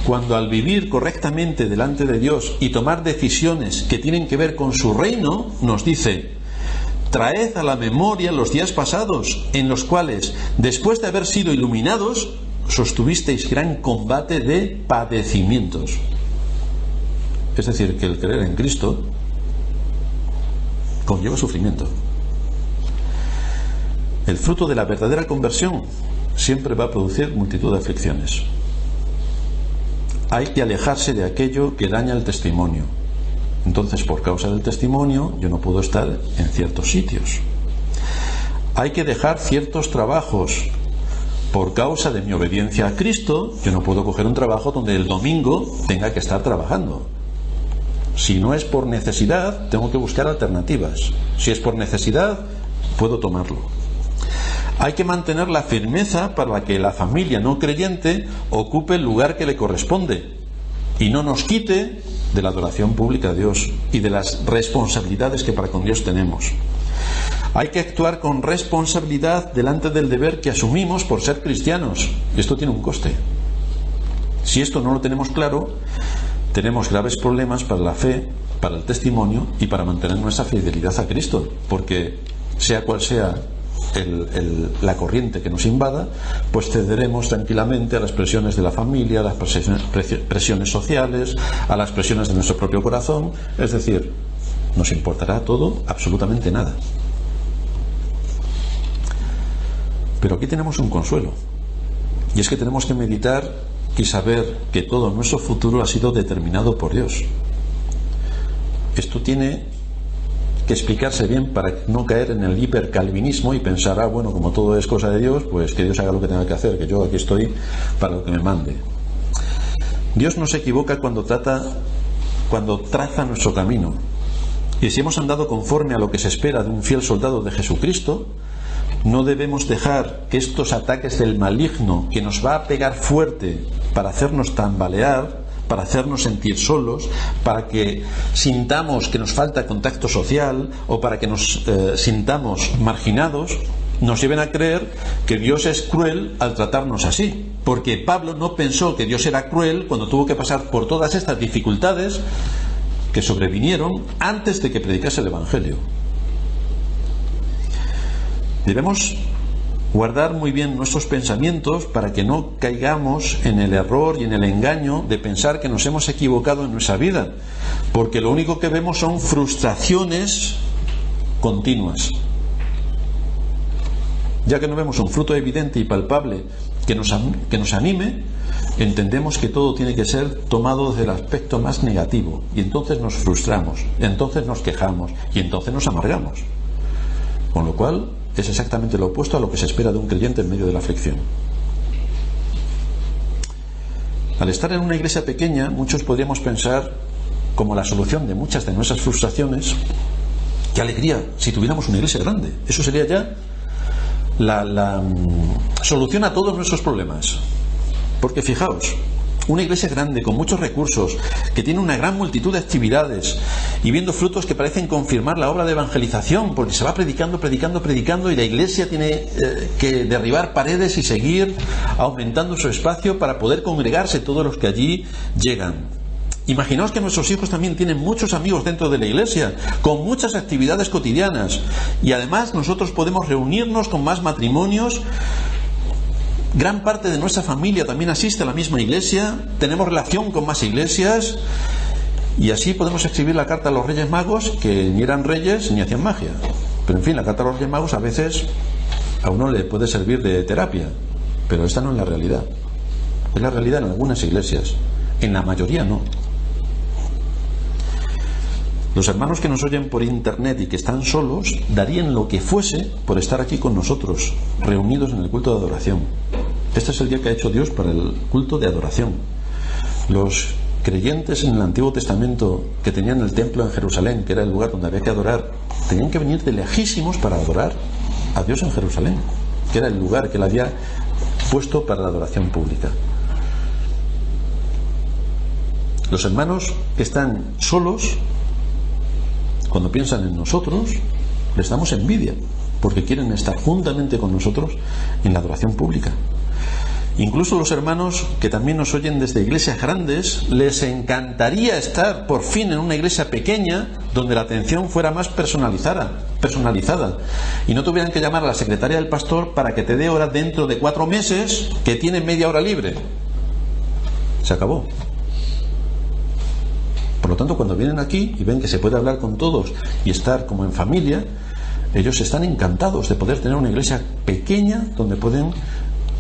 [SPEAKER 1] Cuando al vivir correctamente delante de Dios y tomar decisiones que tienen que ver con su reino, nos dice, traed a la memoria los días pasados, en los cuales, después de haber sido iluminados, sostuvisteis gran combate de padecimientos. Es decir, que el creer en Cristo conlleva sufrimiento. El fruto de la verdadera conversión siempre va a producir multitud de aflicciones. hay que alejarse de aquello que daña el testimonio. Entonces, por causa del testimonio, yo no puedo estar en ciertos sitios. Hay que dejar ciertos trabajos. Por causa de mi obediencia a Cristo, yo no puedo coger un trabajo donde el domingo tenga que estar trabajando. Si no es por necesidad, tengo que buscar alternativas. Si es por necesidad, puedo tomarlo. Hay que mantener la firmeza para que la familia no creyente ocupe el lugar que le corresponde y no nos quite de la adoración pública a Dios y de las responsabilidades que para con Dios tenemos. Hay que actuar con responsabilidad delante del deber que asumimos por ser cristianos. Y esto tiene un coste. Si esto no lo tenemos claro, tenemos graves problemas para la fe, para el testimonio y para mantener nuestra fidelidad a Cristo. Porque sea cual sea la corriente que nos invada, pues cederemos tranquilamente a las presiones de la familia, a las presiones sociales, a las presiones de nuestro propio corazón. Es decir, nos importará todo, absolutamente nada. Pero aquí tenemos un consuelo, y es que tenemos que meditar y saber que todo nuestro futuro ha sido determinado por Dios. Esto tiene que explicarse bien para no caer en el hipercalvinismo y pensar, bueno, como todo es cosa de Dios, pues que Dios haga lo que tenga que hacer, que yo aquí estoy para lo que me mande. Dios no se equivoca cuando traza nuestro camino, y si hemos andado conforme a lo que se espera de un fiel soldado de Jesucristo, no debemos dejar que estos ataques del maligno, que nos va a pegar fuerte para hacernos tambalear, para hacernos sentir solos, para que sintamos que nos falta contacto social o para que nos sintamos marginados, nos lleven a creer que Dios es cruel al tratarnos así. Porque Pablo no pensó que Dios era cruel cuando tuvo que pasar por todas estas dificultades que sobrevinieron antes de que predicase el Evangelio. Debemos guardar muy bien nuestros pensamientos para que no caigamos en el error y en el engaño de pensar que nos hemos equivocado en nuestra vida, porque lo único que vemos son frustraciones continuas. Ya que no vemos un fruto evidente y palpable que nos anime, entendemos que todo tiene que ser tomado desde el aspecto más negativo, y entonces nos frustramos, entonces nos quejamos y entonces nos amargamos. Con lo cual es exactamente lo opuesto a lo que se espera de un creyente en medio de la aflicción. Al estar en una iglesia pequeña, muchos podríamos pensar, como la solución de muchas de nuestras frustraciones, qué alegría si tuviéramos una iglesia grande. Eso sería ya la solución a todos nuestros problemas. Porque fijaos, una iglesia grande, con muchos recursos, que tiene una gran multitud de actividades y viendo frutos que parecen confirmar la obra de evangelización, porque se va predicando y la iglesia tiene que derribar paredes y seguir aumentando su espacio para poder congregarse todos los que allí llegan. Imaginaos que nuestros hijos también tienen muchos amigos dentro de la iglesia, con muchas actividades cotidianas, y además nosotros podemos reunirnos con más matrimonios. Gran parte de nuestra familia también asiste a la misma iglesia, tenemos relación con más iglesias, y así podemos escribir la carta a los Reyes Magos, que ni eran reyes ni hacían magia. Pero en fin, la carta a los Reyes Magos a veces a uno le puede servir de terapia, pero esta no es la realidad. Es la realidad en algunas iglesias, en la mayoría no. Los hermanos que nos oyen por internet y que están solos darían lo que fuese por estar aquí con nosotros, reunidos en el culto de adoración. Este es el día que ha hecho Dios para el culto de adoración. Los creyentes en el Antiguo Testamento que tenían el templo en Jerusalén, que era el lugar donde había que adorar, tenían que venir de lejísimos para adorar a Dios en Jerusalén, que era el lugar que Él había puesto para la adoración pública. Los hermanos que están solos, cuando piensan en nosotros, les damos envidia, porque quieren estar juntamente con nosotros en la adoración pública. Incluso los hermanos que también nos oyen desde iglesias grandes, les encantaría estar por fin en una iglesia pequeña donde la atención fuera más personalizada y no tuvieran que llamar a la secretaria del pastor para que te dé hora dentro de 4 meses, que tiene media hora libre. Se acabó. Por lo tanto, cuando vienen aquí y ven que se puede hablar con todos y estar como en familia, ellos están encantados de poder tener una iglesia pequeña donde pueden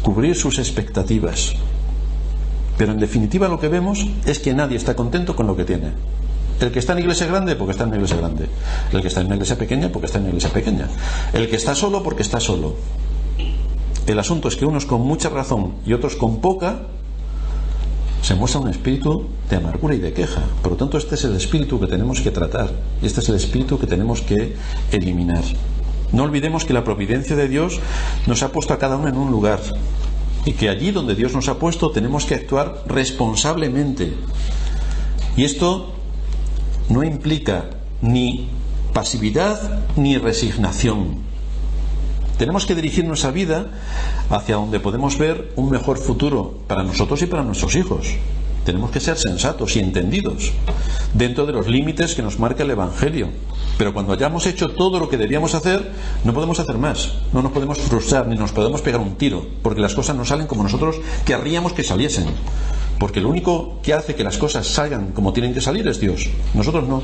[SPEAKER 1] cubrir sus expectativas. Pero en definitiva lo que vemos es que nadie está contento con lo que tiene. El que está en iglesia grande, porque está en una iglesia grande. El que está en una iglesia pequeña, porque está en una iglesia pequeña. El que está solo, porque está solo. El asunto es que unos con mucha razón y otros con poca se muestra un espíritu de amargura y de queja. Por lo tanto, este es el espíritu que tenemos que tratar. Y este es el espíritu que tenemos que eliminar. No olvidemos que la providencia de Dios nos ha puesto a cada uno en un lugar. Y que allí donde Dios nos ha puesto tenemos que actuar responsablemente. Y esto no implica ni pasividad ni resignación. Tenemos que dirigir nuestra vida hacia donde podemos ver un mejor futuro para nosotros y para nuestros hijos. Tenemos que ser sensatos y entendidos dentro de los límites que nos marca el Evangelio. Pero cuando hayamos hecho todo lo que debíamos hacer, no podemos hacer más. No nos podemos frustrar ni nos podemos pegar un tiro, porque las cosas no salen como nosotros querríamos que saliesen. Porque lo único que hace que las cosas salgan como tienen que salir es Dios. Nosotros no.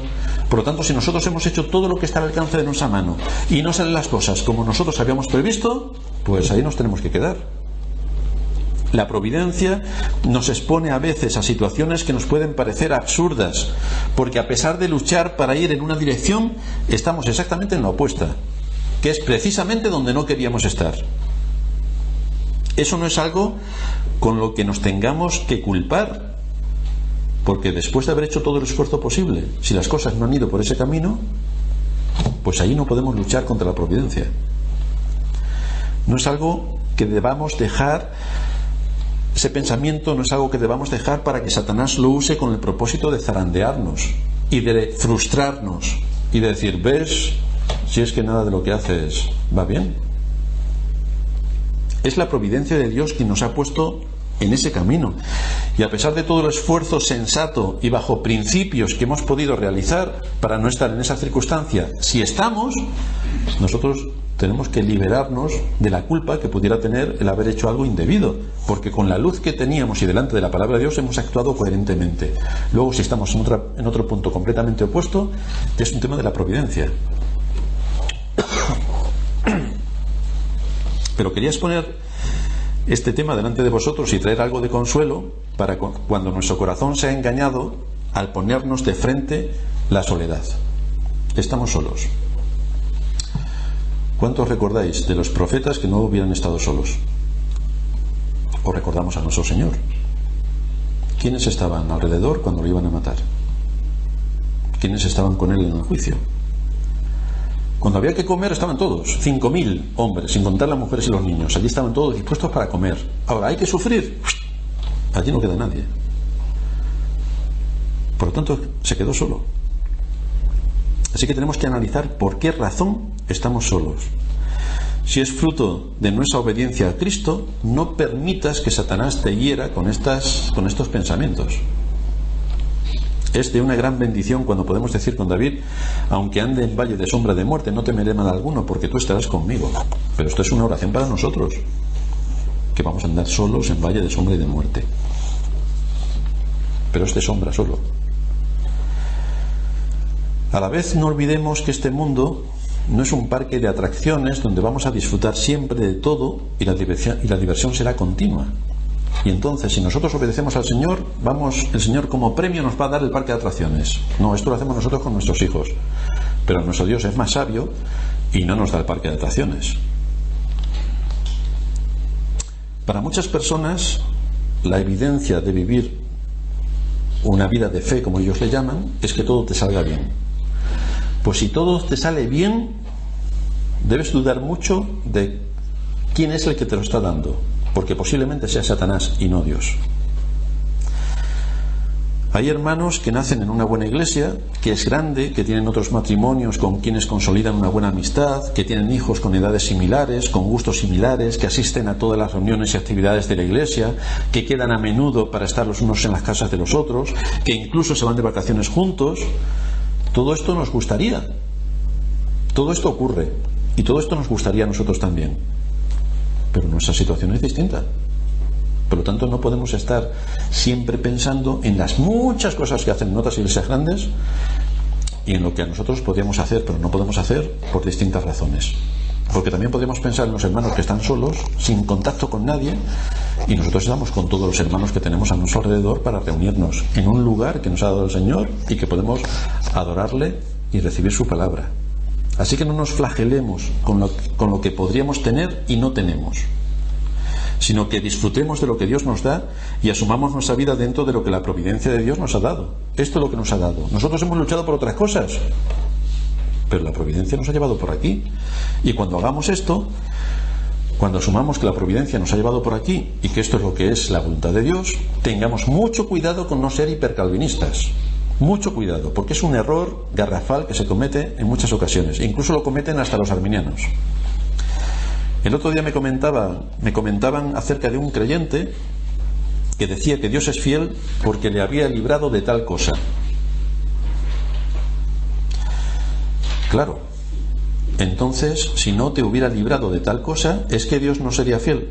[SPEAKER 1] Por lo tanto, si nosotros hemos hecho todo lo que está al alcance de nuestra mano y no salen las cosas como nosotros habíamos previsto, pues ahí nos tenemos que quedar. La providencia nos expone a veces a situaciones que nos pueden parecer absurdas, porque a pesar de luchar para ir en una dirección, estamos exactamente en la opuesta, que es precisamente donde no queríamos estar. Eso no es algo con lo que nos tengamos que culpar, porque después de haber hecho todo el esfuerzo posible, si las cosas no han ido por ese camino, pues ahí no podemos luchar contra la providencia. No es algo que debamos dejar. Ese pensamiento no es algo que debamos dejar para que Satanás lo use con el propósito de zarandearnos y de frustrarnos y de decir, ¿ves? Si es que nada de lo que haces va bien. Es la providencia de Dios quien nos ha puesto en ese camino. Y a pesar de todo el esfuerzo sensato y bajo principios que hemos podido realizar para no estar en esa circunstancia, si estamos, nosotros tenemos que liberarnos de la culpa que pudiera tener el haber hecho algo indebido, porque con la luz que teníamos y delante de la palabra de Dios hemos actuado coherentemente. Luego, si estamos en otro punto completamente opuesto, es un tema de la providencia. Pero quería exponer este tema delante de vosotros y traer algo de consuelo para cuando nuestro corazón se ha engañado al ponernos de frente la soledad. Estamos solos. ¿Cuántos recordáis de los profetas que no hubieran estado solos? ¿O recordamos a nuestro Señor? ¿Quiénes estaban alrededor cuando lo iban a matar? ¿Quiénes estaban con él en el juicio? Cuando había que comer estaban todos, 5.000 hombres, sin contar las mujeres y los niños. Allí estaban todos dispuestos para comer. Ahora, ¿hay que sufrir? Allí no queda nadie. Por lo tanto, se quedó solo. Así que tenemos que analizar por qué razón estamos solos. Si es fruto de nuestra obediencia a Cristo, no permitas que Satanás te hiera con estos pensamientos. Es de una gran bendición cuando podemos decir con David, aunque ande en valle de sombra de muerte, no temeré mal alguno, porque tú estarás conmigo. Pero esto es una oración para nosotros, que vamos a andar solos en valle de sombra y de muerte. Pero es de sombra solo. A la vez no olvidemos que este mundo no es un parque de atracciones donde vamos a disfrutar siempre de todo y la diversión será continua. Y entonces, si nosotros obedecemos al Señor, el Señor como premio nos va a dar el parque de atracciones. No, esto lo hacemos nosotros con nuestros hijos. Pero nuestro Dios es más sabio y no nos da el parque de atracciones. Para muchas personas, la evidencia de vivir una vida de fe, como ellos le llaman, es que todo te salga bien. Pues si todo te sale bien, debes dudar mucho de quién es el que te lo está dando, porque posiblemente sea Satanás y no Dios. Hay hermanos que nacen en una buena iglesia, que es grande, que tienen otros matrimonios con quienes consolidan una buena amistad, que tienen hijos con edades similares, con gustos similares, que asisten a todas las reuniones y actividades de la iglesia, que quedan a menudo para estar los unos en las casas de los otros, que incluso se van de vacaciones juntos. Todo esto nos gustaría. Todo esto ocurre. Y todo esto nos gustaría a nosotros también. Pero nuestra situación es distinta. Por lo tanto, no podemos estar siempre pensando en las muchas cosas que hacen en otras iglesias grandes y en lo que a nosotros podríamos hacer, pero no podemos hacer por distintas razones. Porque también podríamos pensar en los hermanos que están solos, sin contacto con nadie, y nosotros estamos con todos los hermanos que tenemos a nuestro alrededor para reunirnos en un lugar que nos ha dado el Señor y que podemos adorarle y recibir su palabra. Así que no nos flagelemos con lo que podríamos tener y no tenemos, sino que disfrutemos de lo que Dios nos da y asumamos nuestra vida dentro de lo que la providencia de Dios nos ha dado. Esto es lo que nos ha dado. Nosotros hemos luchado por otras cosas, pero la providencia nos ha llevado por aquí. Y cuando hagamos esto, cuando asumamos que la providencia nos ha llevado por aquí y que esto es lo que es la voluntad de Dios, tengamos mucho cuidado con no ser hipercalvinistas. Mucho cuidado, porque es un error garrafal que se comete en muchas ocasiones. Incluso lo cometen hasta los arminianos. El otro día me comentaban acerca de un creyente que decía que Dios es fiel porque le había librado de tal cosa. Claro, entonces, si no te hubiera librado de tal cosa, ¿es que Dios no sería fiel?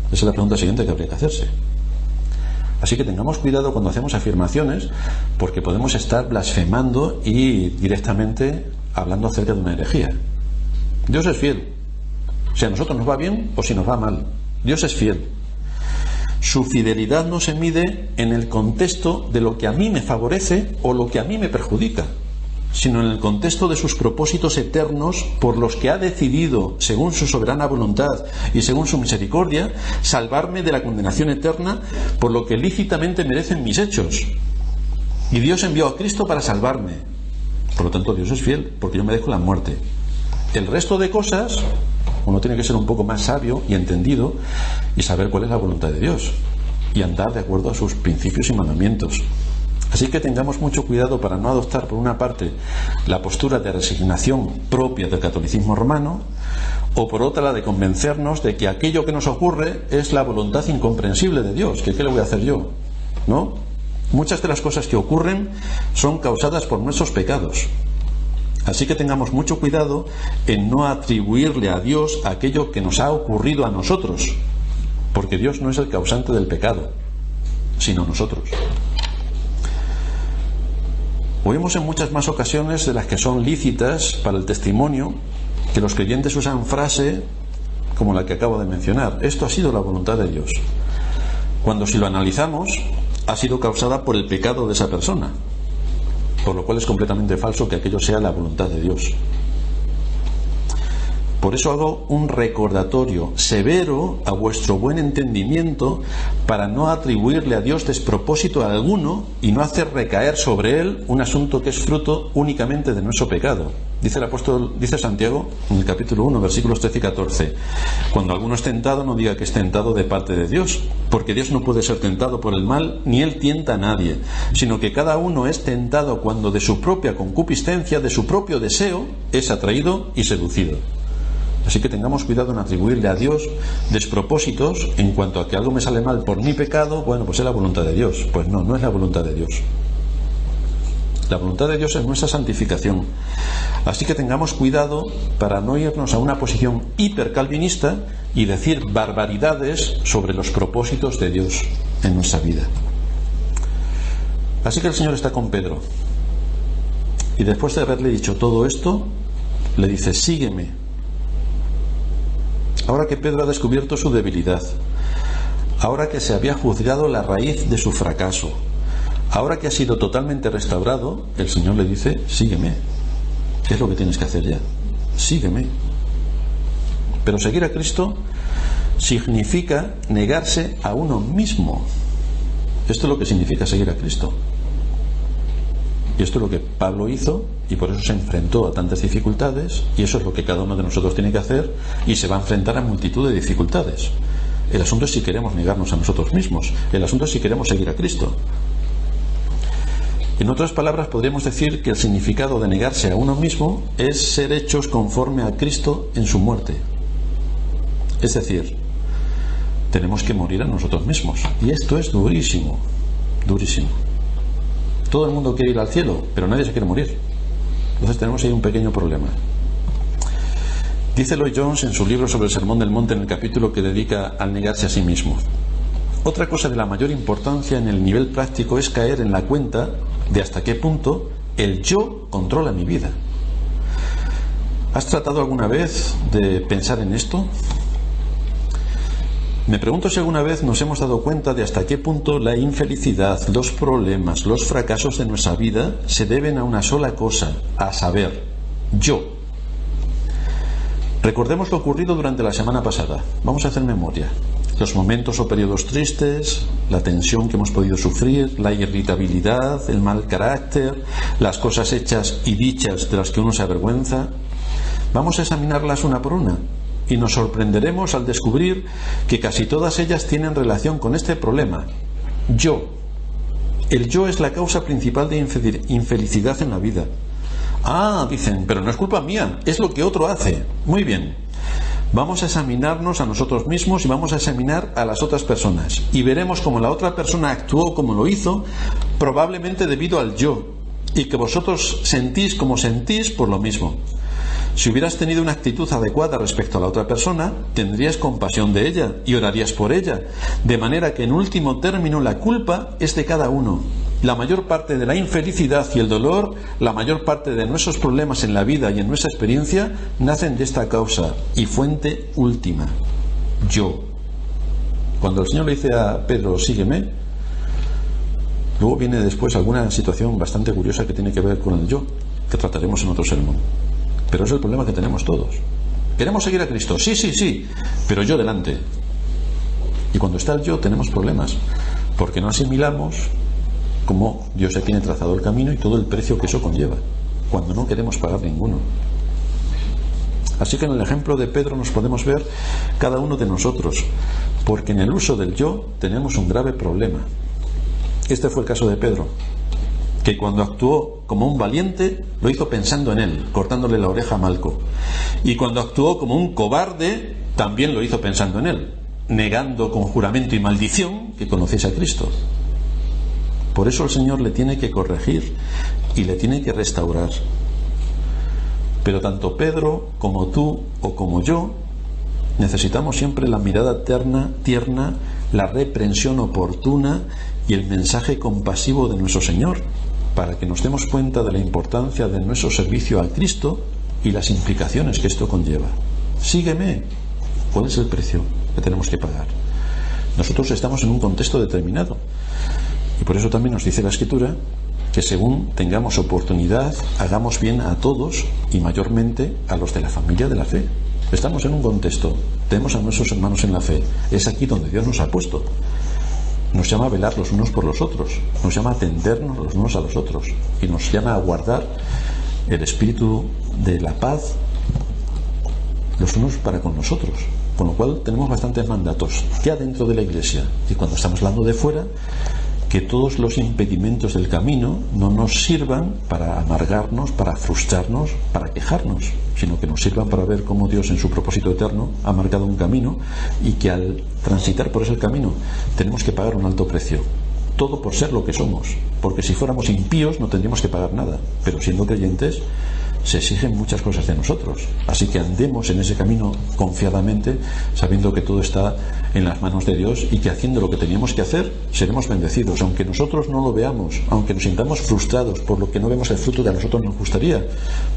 [SPEAKER 1] Esa es la pregunta siguiente que habría que hacerse. Así que tengamos cuidado cuando hacemos afirmaciones, porque podemos estar blasfemando y directamente hablando acerca de una herejía. Dios es fiel. Si a nosotros nos va bien o si nos va mal. Dios es fiel. Su fidelidad no se mide en el contexto de lo que a mí me favorece o lo que a mí me perjudica, sino en el contexto de sus propósitos eternos por los que ha decidido, según su soberana voluntad y según su misericordia, salvarme de la condenación eterna por lo que lícitamente merecen mis hechos. Y Dios envió a Cristo para salvarme. Por lo tanto, Dios es fiel, porque yo merezco la muerte. El resto de cosas, uno tiene que ser un poco más sabio y entendido y saber cuál es la voluntad de Dios y andar de acuerdo a sus principios y mandamientos. Así que tengamos mucho cuidado para no adoptar, por una parte, la postura de resignación propia del catolicismo romano, o por otra la de convencernos de que aquello que nos ocurre es la voluntad incomprensible de Dios, que ¿qué le voy a hacer yo? ¿No? Muchas de las cosas que ocurren son causadas por nuestros pecados. Así que tengamos mucho cuidado en no atribuirle a Dios aquello que nos ha ocurrido a nosotros, porque Dios no es el causante del pecado, sino nosotros. Oímos en muchas más ocasiones de las que son lícitas para el testimonio que los creyentes usan frase como la que acabo de mencionar. Esto ha sido la voluntad de Dios, cuando si lo analizamos ha sido causada por el pecado de esa persona, por lo cual es completamente falso que aquello sea la voluntad de Dios. Por eso hago un recordatorio severo a vuestro buen entendimiento para no atribuirle a Dios despropósito alguno y no hacer recaer sobre él un asunto que es fruto únicamente de nuestro pecado. Dice Santiago en el capítulo 1, versículos 13 y 14: cuando alguno es tentado, no diga que es tentado de parte de Dios, porque Dios no puede ser tentado por el mal, ni él tienta a nadie, sino que cada uno es tentado cuando de su propia concupiscencia, de su propio deseo, es atraído y seducido. Así que tengamos cuidado en atribuirle a Dios despropósitos en cuanto a que algo me sale mal por mi pecado. Bueno, pues es la voluntad de Dios. Pues no, no es la voluntad de Dios. La voluntad de Dios es nuestra santificación. Así que tengamos cuidado para no irnos a una posición hipercalvinista y decir barbaridades sobre los propósitos de Dios en nuestra vida. Así que el Señor está con Pedro. Y después de haberle dicho todo esto, le dice: sígueme. Ahora que Pedro ha descubierto su debilidad, ahora que se había juzgado la raíz de su fracaso, ahora que ha sido totalmente restaurado, el Señor le dice: sígueme. ¿Qué es lo que tienes que hacer ya? Sígueme. Pero seguir a Cristo significa negarse a uno mismo. Esto es lo que significa seguir a Cristo. Y esto es lo que Pablo hizo, y por eso se enfrentó a tantas dificultades, y eso es lo que cada uno de nosotros tiene que hacer, y se va a enfrentar a multitud de dificultades. El asunto es si queremos negarnos a nosotros mismos. El asunto es si queremos seguir a Cristo. En otras palabras, podríamos decir que el significado de negarse a uno mismo es ser hechos conforme a Cristo en su muerte. Es decir, tenemos que morir a nosotros mismos. Y esto es durísimo, durísimo. Todo el mundo quiere ir al cielo, pero nadie se quiere morir. Entonces tenemos ahí un pequeño problema. Dice Lloyd Jones en su libro sobre el Sermón del Monte, en el capítulo que dedica al negarse a sí mismo: otra cosa de la mayor importancia en el nivel práctico es caer en la cuenta de hasta qué punto el yo controla mi vida. ¿Has tratado alguna vez de pensar en esto? Me pregunto si alguna vez nos hemos dado cuenta de hasta qué punto la infelicidad, los problemas, los fracasos de nuestra vida se deben a una sola cosa, a saber, yo. Recordemos lo ocurrido durante la semana pasada. Vamos a hacer memoria. Los momentos o periodos tristes, la tensión que hemos podido sufrir, la irritabilidad, el mal carácter, las cosas hechas y dichas de las que uno se avergüenza. Vamos a examinarlas una por una. Y nos sorprenderemos al descubrir que casi todas ellas tienen relación con este problema. Yo. El yo es la causa principal de infelicidad en la vida. Ah, dicen, pero no es culpa mía, es lo que otro hace. Muy bien. Vamos a examinarnos a nosotros mismos y vamos a examinar a las otras personas. Y veremos cómo la otra persona actuó como lo hizo, probablemente debido al yo. Y que vosotros sentís como sentís por lo mismo. Si hubieras tenido una actitud adecuada respecto a la otra persona, tendrías compasión de ella y orarías por ella, de manera que en último término la culpa es de cada uno. La mayor parte de la infelicidad y el dolor, la mayor parte de nuestros problemas en la vida y en nuestra experiencia, nacen de esta causa y fuente última, yo. Cuando el Señor le dice a Pedro, sígueme, luego viene después alguna situación bastante curiosa que tiene que ver con el yo, que trataremos en otro sermón. Pero es el problema que tenemos todos. Queremos seguir a Cristo, sí, pero yo delante. Y cuando está el yo tenemos problemas, porque no asimilamos cómo Dios ya tiene trazado el camino y todo el precio que eso conlleva, cuando no queremos pagar ninguno. Así que en el ejemplo de Pedro nos podemos ver cada uno de nosotros, porque en el uso del yo tenemos un grave problema. Este fue el caso de Pedro, que cuando actuó como un valiente, lo hizo pensando en él, cortándole la oreja a Malco. Y cuando actuó como un cobarde, también lo hizo pensando en él, negando con juramento y maldición que conociese a Cristo. Por eso el Señor le tiene que corregir y le tiene que restaurar. Pero tanto Pedro como tú o como yo necesitamos siempre la mirada tierna, la reprensión oportuna y el mensaje compasivo de nuestro Señor, para que nos demos cuenta de la importancia de nuestro servicio a Cristo y las implicaciones que esto conlleva. Sígueme. ¿Cuál es el precio que tenemos que pagar? Nosotros estamos en un contexto determinado y por eso también nos dice la Escritura que según tengamos oportunidad hagamos bien a todos y mayormente a los de la familia de la fe. Estamos en un contexto, tenemos a nuestros hermanos en la fe, es aquí donde Dios nos ha puesto. Nos llama a velar los unos por los otros, nos llama a atendernos los unos a los otros y nos llama a guardar el espíritu de la paz los unos para con nosotros, con lo cual tenemos bastantes mandatos ya dentro de la Iglesia, y cuando estamos hablando de fuera, que todos los impedimentos del camino no nos sirvan para amargarnos, para frustrarnos, para quejarnos, sino que nos sirvan para ver cómo Dios en su propósito eterno ha marcado un camino y que al transitar por ese camino tenemos que pagar un alto precio. Todo por ser lo que somos, porque si fuéramos impíos no tendríamos que pagar nada, pero siendo creyentes se exigen muchas cosas de nosotros, así que andemos en ese camino confiadamente, sabiendo que todo está en las manos de Dios y que haciendo lo que teníamos que hacer seremos bendecidos, aunque nosotros no lo veamos, aunque nos sintamos frustrados por lo que no vemos el fruto que a nosotros nos gustaría,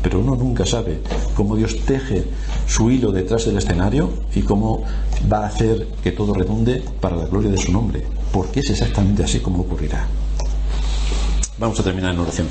[SPEAKER 1] pero uno nunca sabe cómo Dios teje su hilo detrás del escenario y cómo va a hacer que todo redunde para la gloria de su nombre, porque es exactamente así como ocurrirá. Vamos a terminar en oración.